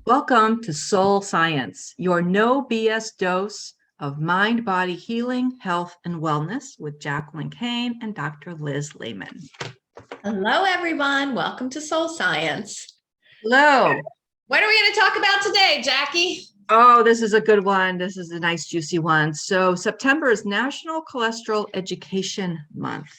Welcome to Soul Science, your no BS dose of mind-body healing, health, and wellness with Jacqueline Kane and Dr. Liz Lehman. Hello, everyone. Welcome to Soul Science. Hello. What are we going to talk about today, Jackie? Oh, this is a good one. This is a nice, juicy one. So September is National Cholesterol Education Month.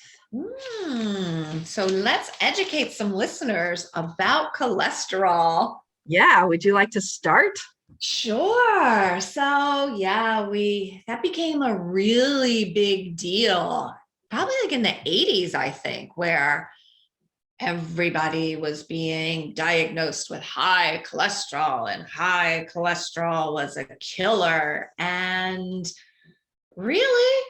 So let's educate some listeners about cholesterol. Yeah, would you like to start? Sure. So yeah, that became a really big deal, probably like in the 80s, I think, where everybody was being diagnosed with high cholesterol, and high cholesterol was a killer. And really,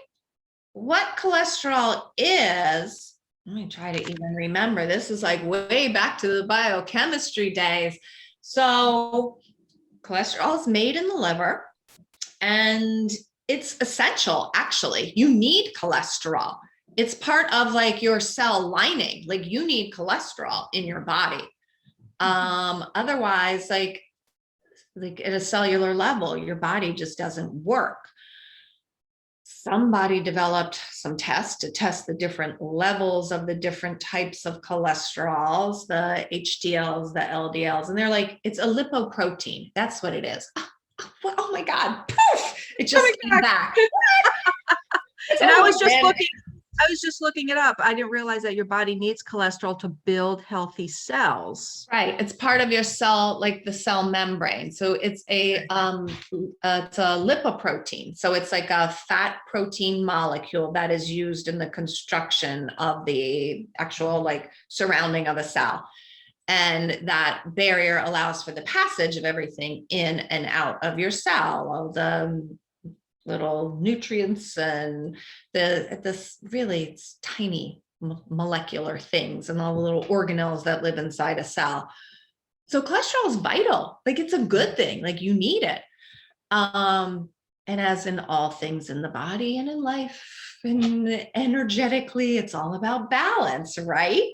what cholesterol is, let me try to even remember. This is like way back to the biochemistry days. So cholesterol is made in the liver, and it's essential, actually. You need cholesterol. It's part of like your cell lining. Like you need cholesterol in your body. Otherwise, like at a cellular level, your body just doesn't work. Somebody developed some tests to test the different levels of the different types of cholesterols, the HDLs, the LDLs, and they're like, it's a lipoprotein. That's what it is. Oh my God. Poof! It just came back. And I was just looking it up. I didn't realize that your body needs cholesterol to build healthy cells. Right. It's part of your cell, like the cell membrane. So it's a lipoprotein. So it's like a fat protein molecule that is used in the construction of the actual like surrounding of a cell. And that barrier allows for the passage of everything in and out of your cell, all the little nutrients and this really it's tiny molecular things and all the little organelles that live inside a cell. So cholesterol is vital. Like it's a good thing. Like you need it. And as in all things in the body and in life and energetically, it's all about balance, right?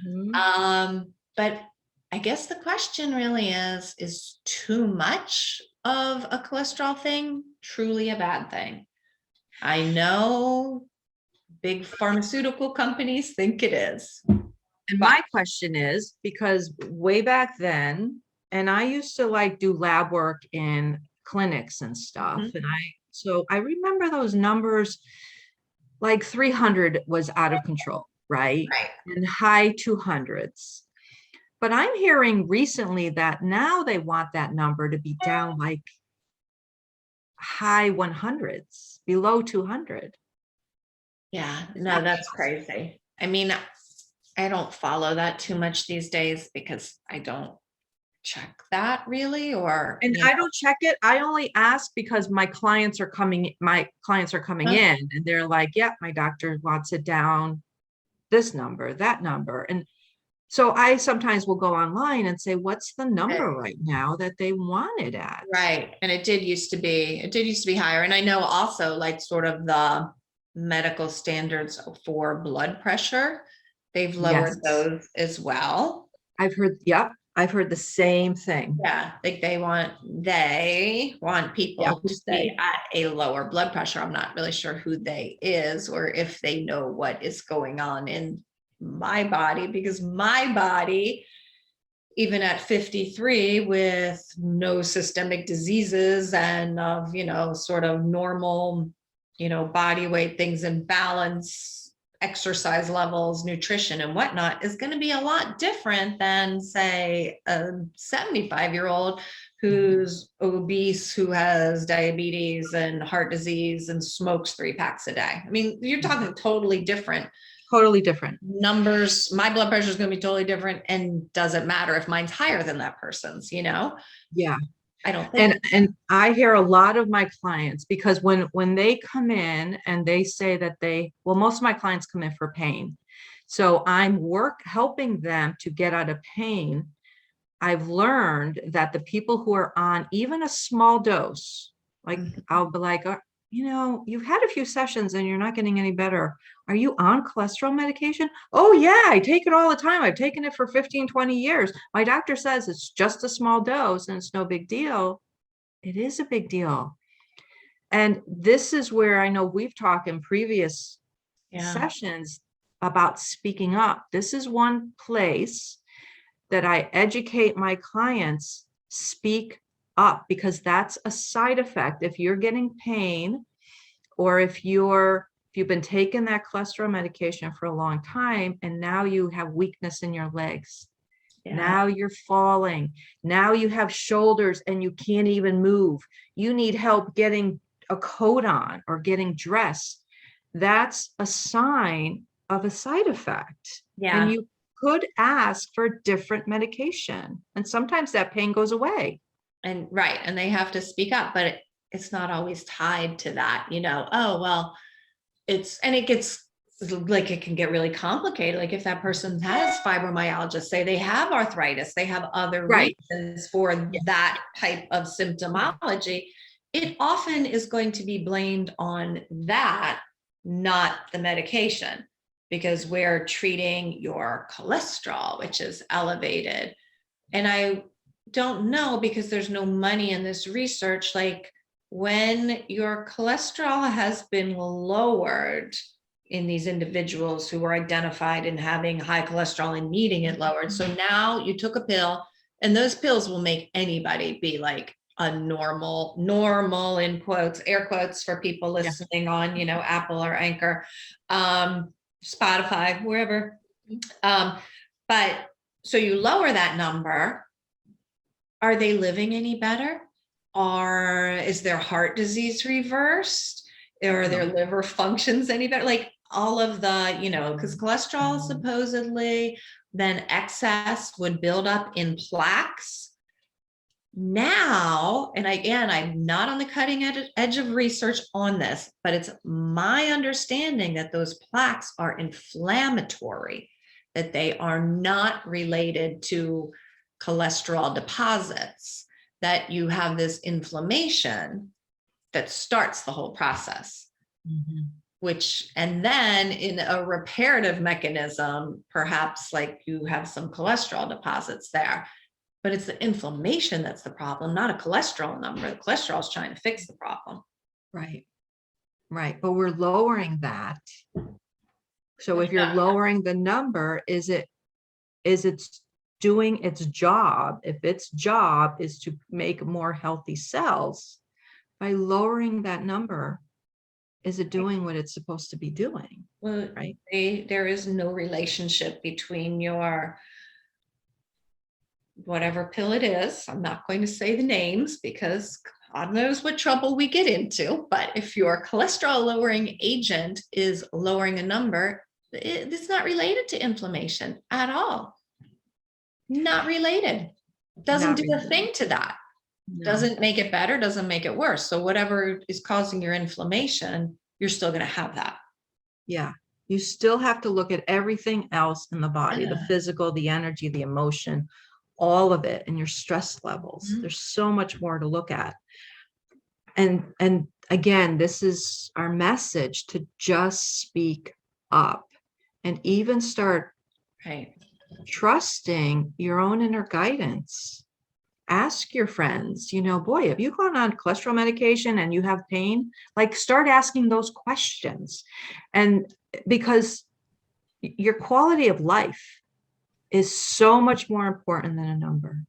Mm-hmm. But I guess the question really is too much of a cholesterol thing truly a bad thing? I know big pharmaceutical companies think it is. And my question is, because way back then, and I used to like do lab work in clinics and stuff. Mm-hmm. And I remember those numbers, like 300 was out of control, right? And high 200s. But I'm hearing recently that now they want that number to be down like high 100s, below 200. Yeah, no, that's crazy. I mean, I don't follow that too much these days because I don't check that really, and I don't check it. I only ask because my clients are coming in and they're like, yeah, my doctor wants it down this number, that number. And so I sometimes will go online and say, what's the number right now that they want it at? Right. And it did used to be higher. And I know also like sort of the medical standards for blood pressure, they've lowered those as well. I've heard the same thing. Yeah. Like they want people to be at a lower blood pressure. I'm not really sure who they is or if they know what is going on in my body, because my body, even at 53 with no systemic diseases and sort of normal, body weight, things in balance, exercise levels, nutrition and whatnot, is going to be a lot different than say a 75-year-old who's obese, who has diabetes and heart disease and smokes 3 packs a day. I mean, you're talking totally different totally different. numbers, my blood pressure is going to be totally different. And doesn't matter if mine's higher than that person's, Yeah. I don't think. And I hear a lot of my clients, because when they come in and they say that most of my clients come in for pain. So I'm helping them to get out of pain. I've learned that the people who are on even a small dose, like I'll be like, you've had a few sessions and you're not getting any better. Are you on cholesterol medication? Oh yeah, I take it all the time. I've taken it for 15, 20 years. My doctor says it's just a small dose and it's no big deal. It is a big deal. And this is where I know we've talked in previous sessions about speaking up. This is one place that I educate my clients, speak up, because that's a side effect. If you're getting pain, or if you've been taking that cholesterol medication for a long time, and now you have weakness in your legs, now you're falling, now you have shoulders and you can't even move, you need help getting a coat on or getting dressed, that's a sign of a side effect. And you could ask for different medication, and sometimes that pain goes away. And right. And they have to speak up, but it's not always tied to that, oh, well, it gets like, it can get really complicated. Like if that person has fibromyalgia, say they have arthritis, they have other reasons for that type of symptomology, it often is going to be blamed on that, not the medication, because we're treating your cholesterol, which is elevated. And I don't know, because there's no money in this research, like when your cholesterol has been lowered in these individuals who were identified in having high cholesterol and needing it lowered. So now you took a pill, and those pills will make anybody be like a normal in quotes, air quotes for people listening on, Apple or Anchor, Spotify, wherever. But so you lower that number. Are they living any better? Is their heart disease reversed? Or their liver functions any better? Like all of the, because cholesterol supposedly then excess would build up in plaques. Now, and again, I'm not on the cutting edge of research on this, but it's my understanding that those plaques are inflammatory, that they are not related to cholesterol deposits, that you have this inflammation that starts the whole process. And then in a reparative mechanism, perhaps like you have some cholesterol deposits there, but it's the inflammation that's the problem, not a cholesterol number. The cholesterol is trying to fix the problem. Right. But we're lowering that. So if you're lowering the number, is it doing its job? If its job is to make more healthy cells, by lowering that number, is it doing what it's supposed to be doing? Well, right. There is no relationship between your whatever pill it is. I'm not going to say the names because God knows what trouble we get into. But if your cholesterol lowering agent is lowering a number, it's not related to inflammation at all. Not related. Doesn't do a thing to that. No. Doesn't make it better, doesn't make it worse. So whatever is causing your inflammation, you're still going to have that. Yeah. You still have to look at everything else in the body, the physical, the energy, the emotion, all of it, and your stress levels. There's so much more to look at. And again, this is our message, to just speak up and even start trusting your own inner guidance. Ask your friends, boy, have you gone on cholesterol medication and you have pain? Like, start asking those questions. And because your quality of life is so much more important than a number.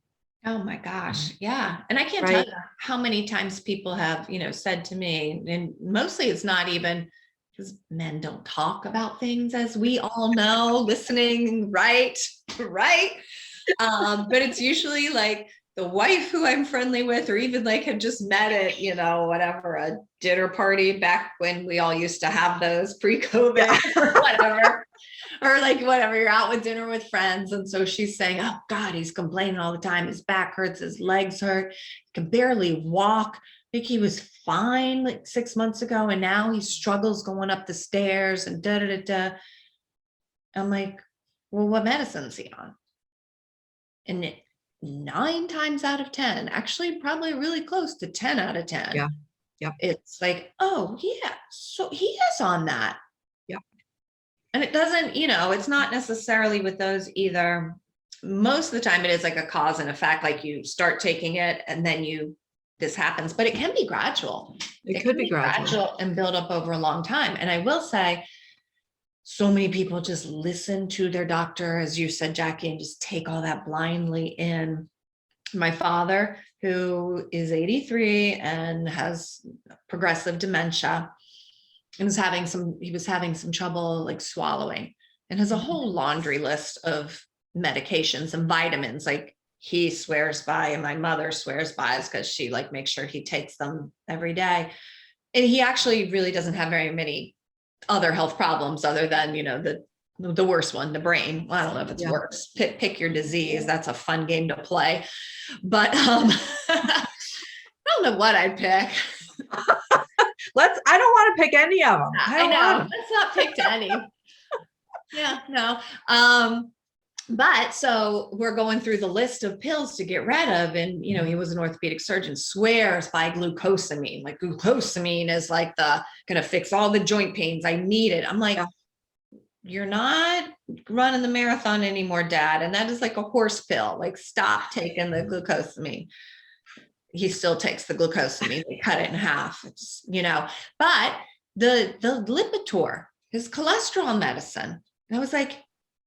Oh my gosh. Yeah. And I can't tell you how many times people have, said to me, and mostly it's not even because men don't talk about things, as we all know, listening, right. But it's usually like the wife who I'm friendly with, or even like had just met at, whatever, a dinner party back when we all used to have those pre-COVID or whatever. or like whatever, you're out with dinner with friends. And so she's saying, oh God, he's complaining all the time. His back hurts, his legs hurt, he can barely walk. I think he was fine like 6 months ago. And now he struggles going up the stairs and da da da da. I'm like, well, what medicine is he on? And 9 times out of 10, actually probably really close to 10 out of 10. Yeah. Yep. It's like, oh yeah, so he is on that. Yep. And it doesn't, it's not necessarily with those either. Most of the time it is like a cause and effect, like you start taking it and then this happens, but it can be gradual. It could be gradual and build up over a long time. And I will say, so many people just listen to their doctor, as you said, Jackie, and just take all that blindly in. My father, who is 83 and has progressive dementia, and he was having some trouble like swallowing, and has a whole laundry list of medications and vitamins like he swears by and my mother swears by, because she like makes sure he takes them every day. And he actually really doesn't have very many other health problems other than, the worst one, the brain. Well, I don't know if it's worse. Pick your disease. That's a fun game to play. But I don't know what I'd pick. I don't want to pick any of them. I know. Let's not pick any. Yeah, no. But so we're going through the list of pills to get rid of. And, he was an orthopedic surgeon, swears by glucosamine. Like glucosamine is like gonna fix all the joint pains. I need it. I'm like, you're not running the marathon anymore, Dad. And that is like a horse pill. Like, stop taking the glucosamine. He still takes the glucosamine. They cut it in half. It's, but the Lipitor, his cholesterol medicine. And I was like,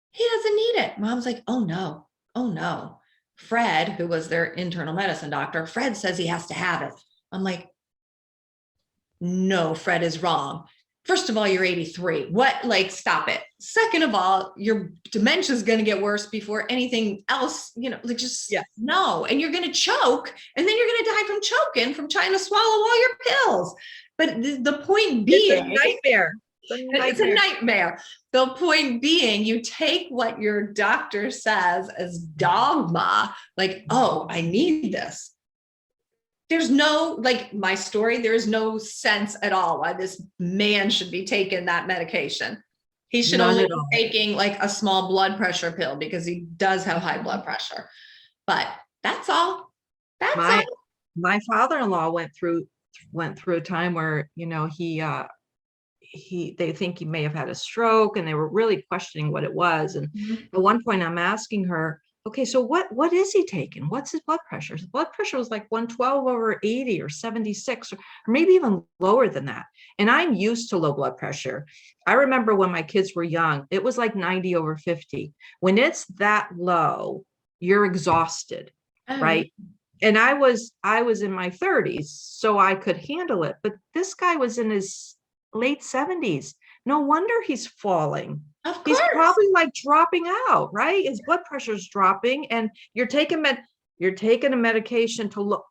he doesn't need it. Mom's like, oh no. Fred, who was their internal medicine doctor, Fred says he has to have it. I'm like, no, Fred is wrong. First of all, you're 83. What? Like, stop it. Second of all, your dementia is going to get worse before anything else, no. And you're going to choke, and then you're going to die from choking from trying to swallow all your pills. But the point being, it's a nightmare. It's a nightmare. The point being, you take what your doctor says as dogma, like, oh, I need this. There's no, like my story, there's no sense at all why this man should be taking that medication. He should only be taking like a small blood pressure pill because he does have high blood pressure. But that's all. My father-in-law went through a time where, they think he may have had a stroke, and they were really questioning what it was. And at one point I'm asking her, okay, so what is he taking? What's his blood pressure? His blood pressure was like 112/80 or 76, or maybe even lower than that. And I'm used to low blood pressure. I remember when my kids were young, it was like 90/50. When it's that low, you're exhausted, right? And I was in my 30s, so I could handle it. But this guy was in his late 70s. No wonder he's falling. Of course. He's probably like dropping out, right? His blood pressure's dropping, and you're taking a medication to look.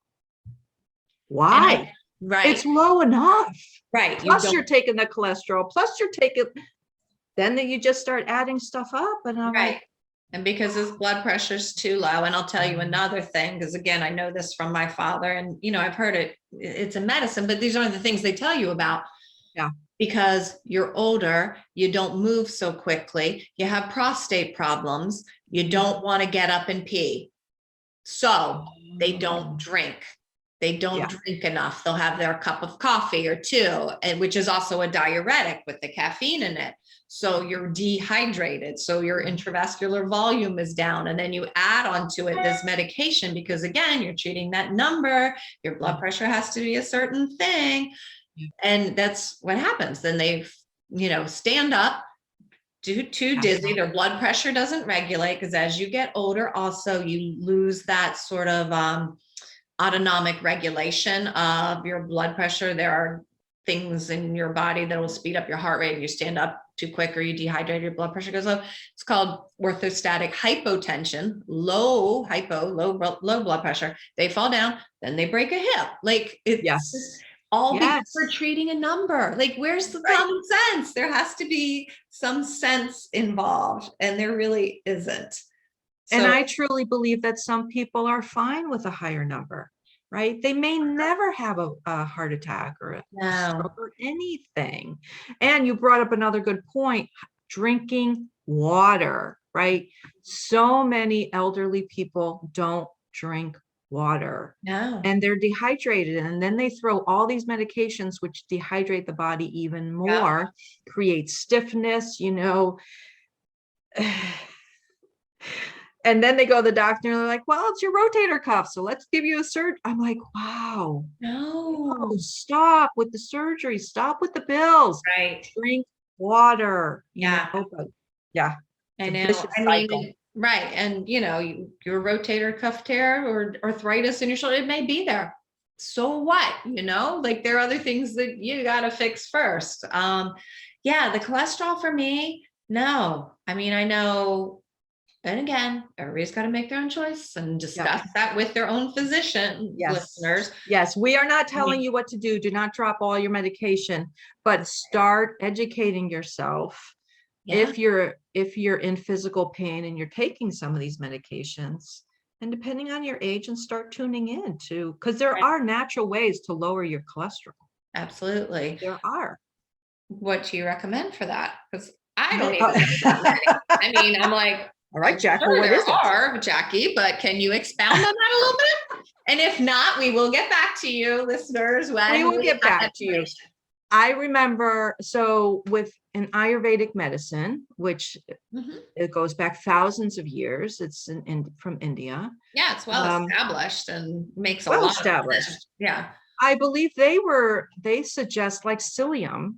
Why? Right. It's low enough. Right. Plus you're taking the cholesterol, plus you're taking, then you just start adding stuff up. And I'm like, and because his blood pressure's too low. And I'll tell you another thing, because again, I know this from my father, and I've heard it's a medicine, but these aren't the things they tell you about. Yeah. Because you're older, you don't move so quickly, you have prostate problems, you don't want to get up and pee. So they don't drink. They don't drink enough. They'll have their cup of coffee or two, and which is also a diuretic with the caffeine in it. So you're dehydrated. So your intravascular volume is down. And then you add onto it this medication, because again, you're treating that number, your blood pressure has to be a certain thing. And that's what happens. Then they, stand up, too dizzy. Their blood pressure doesn't regulate, because as you get older, also you lose that sort of autonomic regulation of your blood pressure. There are things in your body that will speed up your heart rate. If you stand up too quick or you dehydrate, your blood pressure goes low. It's called orthostatic hypotension, low blood pressure. They fall down, then they break a hip. Like it's all because Yes. we're treating a number. Like, where's the common sense? There has to be some sense involved, and there really isn't. And So, I truly believe that some people are fine with a higher number, right? They may never have a heart attack or a stroke no, or anything. And you brought up another good point, drinking water, right? So many elderly people don't drink water no, and they're dehydrated. And then they throw all these medications, which dehydrate the body even yeah, more, create stiffness, you know. And then they go to the doctor and they're like, well, it's your rotator cuff, so let's give you a surgery. I'm like, wow, no, no, stop with the surgery, stop with the bills, right. drink water, you Yeah, know, but yeah, I it's a know. vicious I cycle. mean, right. And your rotator cuff tear or arthritis in your shoulder, it may be there. So what? Like there are other things that you got to fix first. Yeah, the cholesterol for me, no. I mean, I know, and again, everybody's got to make their own choice and Yep. discuss that with their own physician, Yes. listeners. Yes. We are not I mean, telling you what to do. Do not drop all your medication, but start educating yourself. yeah, If you're in physical pain and you're taking some of these medications, and depending on your age, and start tuning in to, because there right, are natural ways to lower your cholesterol. absolutely. There are. What do you recommend for that? Because I don't even Uh, know that many. I mean, I'm like, all right, I'm Jackie, sure what there is it? are, Jackie, but can you expound on that a little bit? And if not, we will get back to you, listeners, We when will we get have back that to you. information. I remember, so with an Ayurvedic medicine, which Mhm. it goes back thousands of years, it's from India, Yeah, it's well um, established and makes a well lot of sense. established. Yeah. I believe they suggest like psyllium.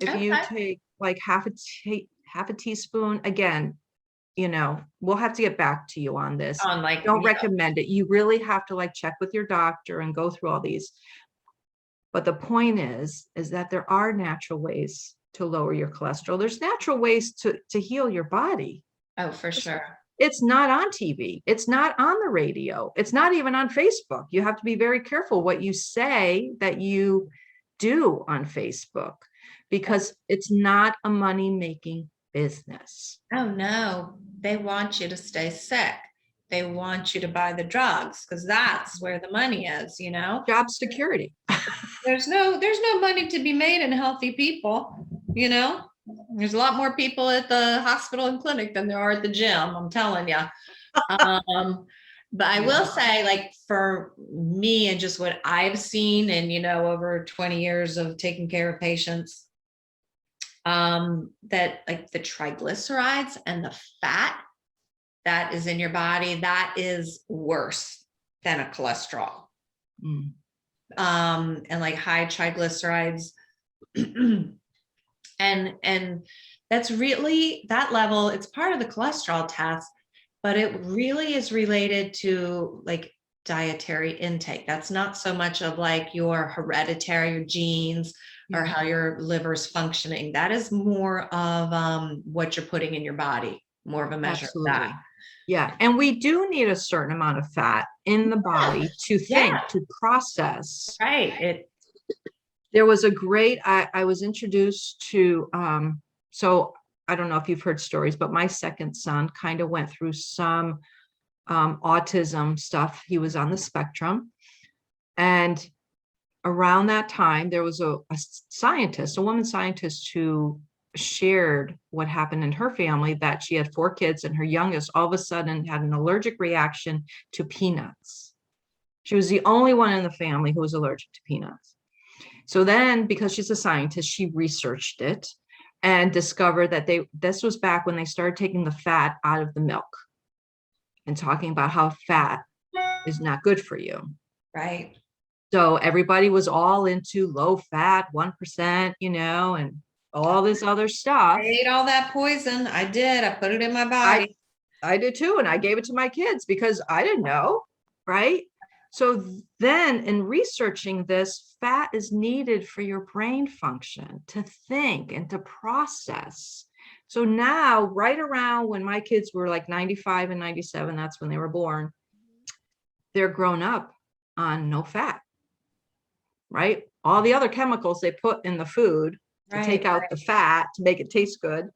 If you Okay. take like half a teaspoon, again, we'll have to get back to you on this. On like, Don't recommend it. You really have to like check with your doctor and go through all these. But the point is that there are natural ways to lower your cholesterol. There's natural ways to heal your body. oh, for sure. It's not on TV. It's not on the radio. It's not even on Facebook. You have to be very careful what you say that you do on Facebook because it's not a money-making business. Oh, no. They want you to stay sick. They want you to buy the drugs because that's where the money is. Job security. There's no money to be made in healthy people, you know? There's a lot more people at the hospital and clinic than there are at the gym, I'm telling you. But I will say, like, for me and just what I've seen and, over 20 years of taking care of patients, that like the triglycerides and the fat that is in your body, that is worse than a cholesterol. Mm. And like high triglycerides and that's really that level. It's part of the cholesterol test, but it really is related to like dietary intake. That's not so much of like your hereditary, your genes, or how your liver's functioning. That is more of what you're putting in your body, more of a measure of Absolutely. that. Yeah. And we do need a certain amount of fat in the body to think, Yeah. to process. Right. There was a great, I was introduced to, so I don't know if you've heard stories, but my second son kind of went through some autism stuff. He was on the spectrum. And around that time, there was a scientist, a woman scientist who shared what happened in her family, that she had 4 kids and her youngest all of a sudden had an allergic reaction to peanuts. She was the only one in the family who was allergic to peanuts. So then, because she's a scientist, she researched it and discovered that this was back when they started taking the fat out of the milk and talking about how fat is not good for you. Right. So everybody was all into low fat, 1%, and all this other stuff. I ate all that poison. I did. I put it in my body. I did too. And I gave it to my kids because I didn't know. Right. So then in researching this, fat is needed for your brain function, to think and to process. So now, right around when my kids were like 95 and 97, that's when they were born, they're grown up on no fat, right? all the other chemicals they put in the food to take Right, out the fat to make it taste good.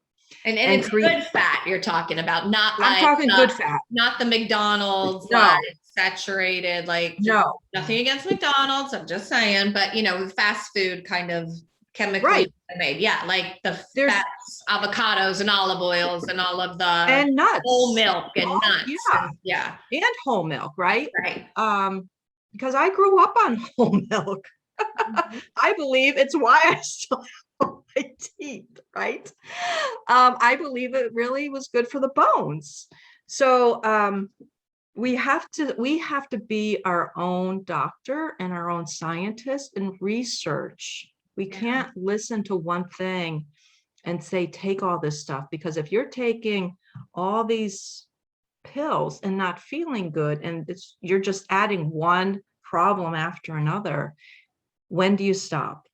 and And it's good fat you're talking about, not I'm like talking good fat. not the McDonald's No, like saturated, like just no, nothing against McDonald's. I'm just saying, but fast food kind of chemically right. made. Yeah, like the There's fats, avocados and olive oils and all of the and whole nuts. milk and Oh, nuts. yeah, And, yeah, and whole milk, right? right. Because I grew up on whole milk. Mhm. I believe it's why I still have my teeth, right? I believe it really was good for the bones. So we have to be our own doctor and our own scientist and research. We Yeah. can't listen to one thing and say take all this stuff, because if you're taking all these pills and not feeling good, and you're just adding one problem after another, when do you stop?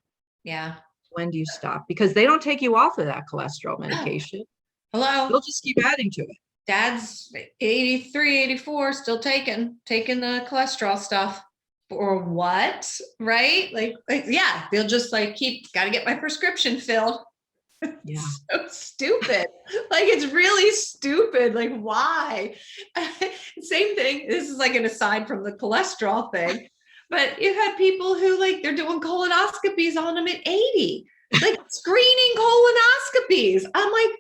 Yeah. When do you stop? Because they don't take you off of that cholesterol medication. Hello. They'll just keep adding to it. Dad's 83, 84, still taking the cholesterol stuff. Or what? Right? Like yeah, they'll just like gotta get my prescription filled. Yeah. So stupid. Like it's really stupid. Like why? Same thing. This is like an aside from the cholesterol thing. But you've had people who like they're doing colonoscopies on them at 80, like screening colonoscopies. I'm like,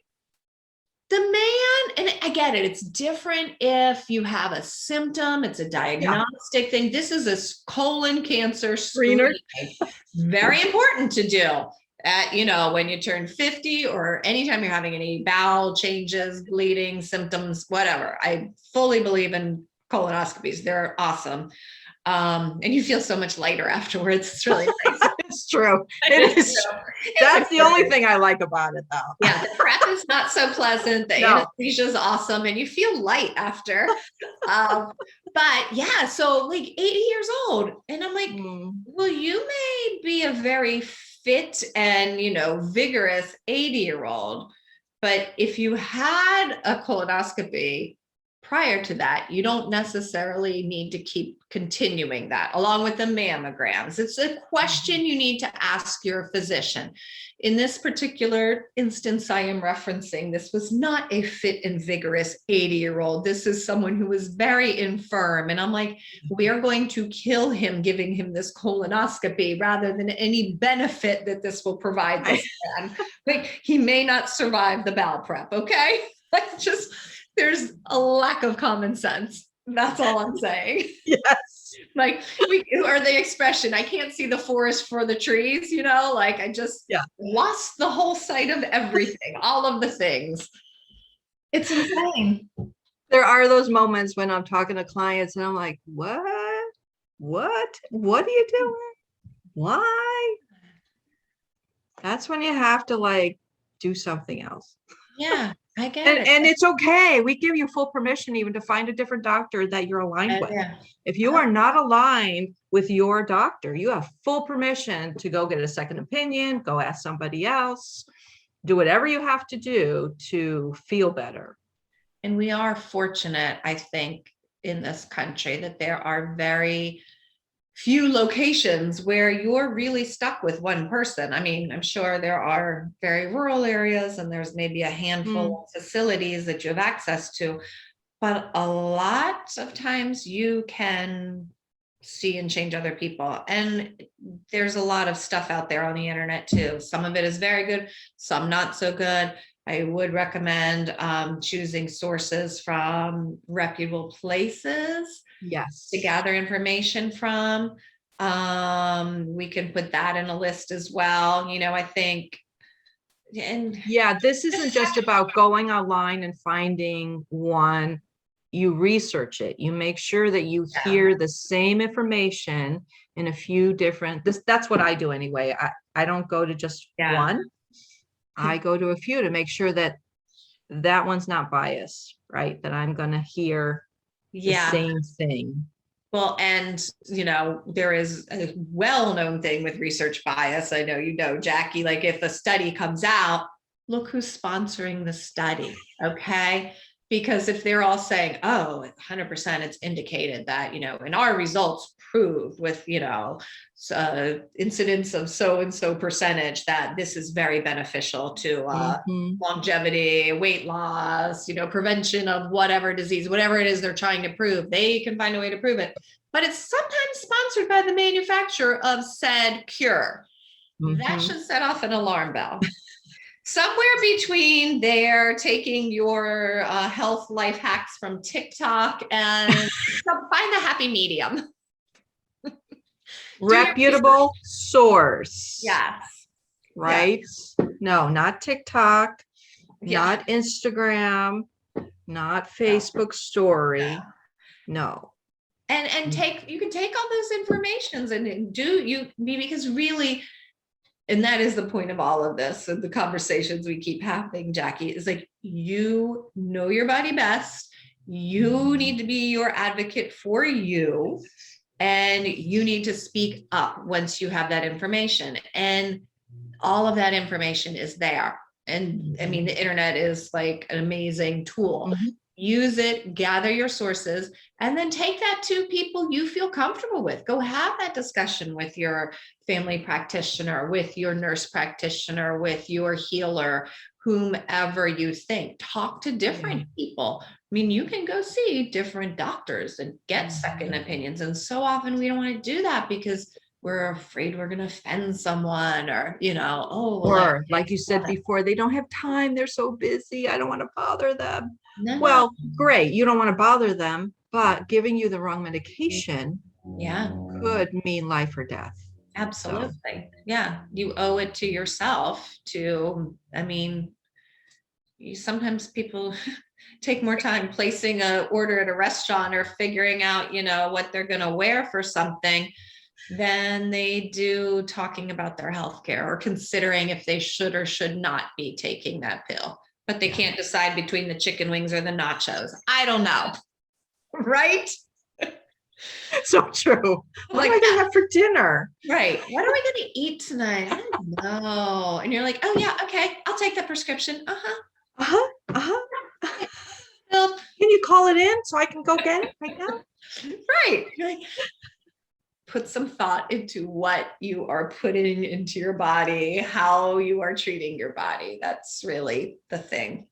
the man, and I get it, it's different if you have a symptom, it's a diagnostic thing. This is a colon cancer Screener. screening. Very important to do at, when you turn 50 or anytime you're having any bowel changes, bleeding, symptoms, whatever. I fully believe in colonoscopies. They're awesome. And you feel so much lighter afterwards. It's really nice. It's true. It is. That's the only thing I like about it, though. Yeah, the prep is not so pleasant. The anesthesia is awesome, and you feel light after. But yeah, so like 80 years old, and I'm like, well, you may be a very fit and vigorous 80-year-old, but if you had a colonoscopy prior to that, you don't necessarily need to keep continuing that, along with the mammograms. It's a question you need to ask your physician. In this particular instance I am referencing, this was not a fit and vigorous 80-year-old. This is someone who was very infirm. And I'm like, we are going to kill him giving him this colonoscopy rather than any benefit that this will provide this man. Like, he may not survive the bowel prep, okay? Like, just there's a lack of common sense. That's all I'm saying. Yes. Like or the expression, I can't see the forest for the trees, like I just lost the whole sight of everything, all of the things. It's insane. There are those moments when I'm talking to clients and I'm like, what are you doing? Why? That's when you have to like do something else. Yeah. I get it. And it's okay. We give you full permission even to find a different doctor that you're aligned with. Yeah. If you are not aligned with your doctor, you have full permission to go get a second opinion, go ask somebody else, do whatever you have to do to feel better. And we are fortunate, I think, in this country that there are very few locations where you're really stuck with one person. I mean, I'm sure there are very rural areas and there's maybe a handful of facilities that you have access to, but a lot of times you can see and change other people. And there's a lot of stuff out there on the internet too. Some of it is very good, some not so good. I would recommend choosing sources from reputable places. Yes. To gather information from. We can put that in a list as well, I think. And yeah, this isn't just about going online and finding one. You research it. You make sure that you hear the same information in a few different, that's what I do anyway. I don't go to just one. I go to a few to make sure that that one's not biased, right? That I'm going to hear the same thing. Well, and there is a well-known thing with research bias. I know, Jackie, like if a study comes out, look who's sponsoring the study. Okay. Because if they're all saying, oh, 100% it's indicated that, in our results proved with, incidence of so-and-so percentage that this is very beneficial to longevity, weight loss, prevention of whatever disease, whatever it is they're trying to prove, they can find a way to prove it. But it's sometimes sponsored by the manufacturer of said cure. That should set off an alarm bell. Somewhere between there, taking your health life hacks from TikTok and find the happy medium. Reputable source. Yes. Right? Yeah. No, not TikTok, not Instagram, not Facebook story. No. And you can take all those informations and because really, and that is the point of all of this and the conversations we keep having, Jackie, is like, you know your body best. You need to be your advocate for you. And you need to speak up once you have that information. And all of that information is there. And I mean, the internet is like an amazing tool. Use it, gather your sources, and then take that to people you feel comfortable with. Go have that discussion with your family practitioner, with your nurse practitioner, with your healer, whomever you think. Talk to different people. I mean, you can go see different doctors and get second opinions. And so often we don't want to do that because we're afraid we're going to offend someone or, or like you said before, they don't have time. They're so busy. I don't want to bother them. No. Well, great. You don't want to bother them, but giving you the wrong medication could mean life or death. Absolutely. So. Yeah. You owe it to yourself sometimes people take more time placing an order at a restaurant or figuring out, what they're going to wear for something than they do talking about their healthcare or considering if they should or should not be taking that pill. But they can't decide between the chicken wings or the nachos. I don't know. Right? So true. What am I going to have for dinner? Right. What are we going to eat tonight? I don't know. And you're like, oh yeah, okay, I'll take that prescription. Can you call it in so I can go get it right now? Right. Put some thought into what you are putting into your body, how you are treating your body. That's really the thing.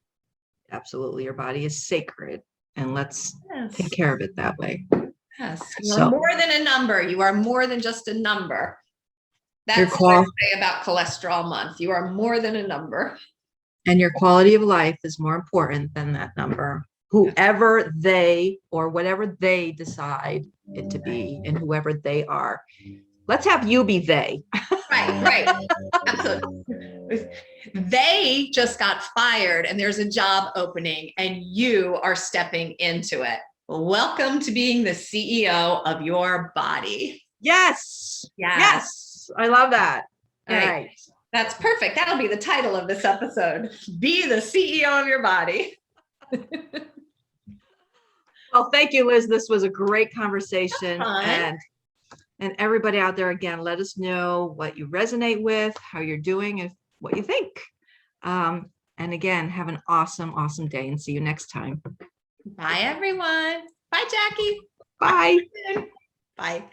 Absolutely. Your body is sacred, and let's take care of it that way. Yes. You are more than a number. You are more than just a number. That's what I say about cholesterol month. You are more than a number. And your quality of life is more important than that number. Whoever they or whatever they decide it to be, and whoever they are. Let's have you be they. Right. Absolutely. They just got fired and there's a job opening and you are stepping into it. Welcome to being the CEO of your body. Yes. I love that. All right. That's perfect. That'll be the title of this episode. Be the CEO of your body. Well, thank you, Liz. This was a great conversation. And everybody out there, again, let us know what you resonate with, how you're doing, and what you think. And again, have an awesome, awesome day, and see you next time. Bye, everyone. Bye, Jackie. Bye. Bye.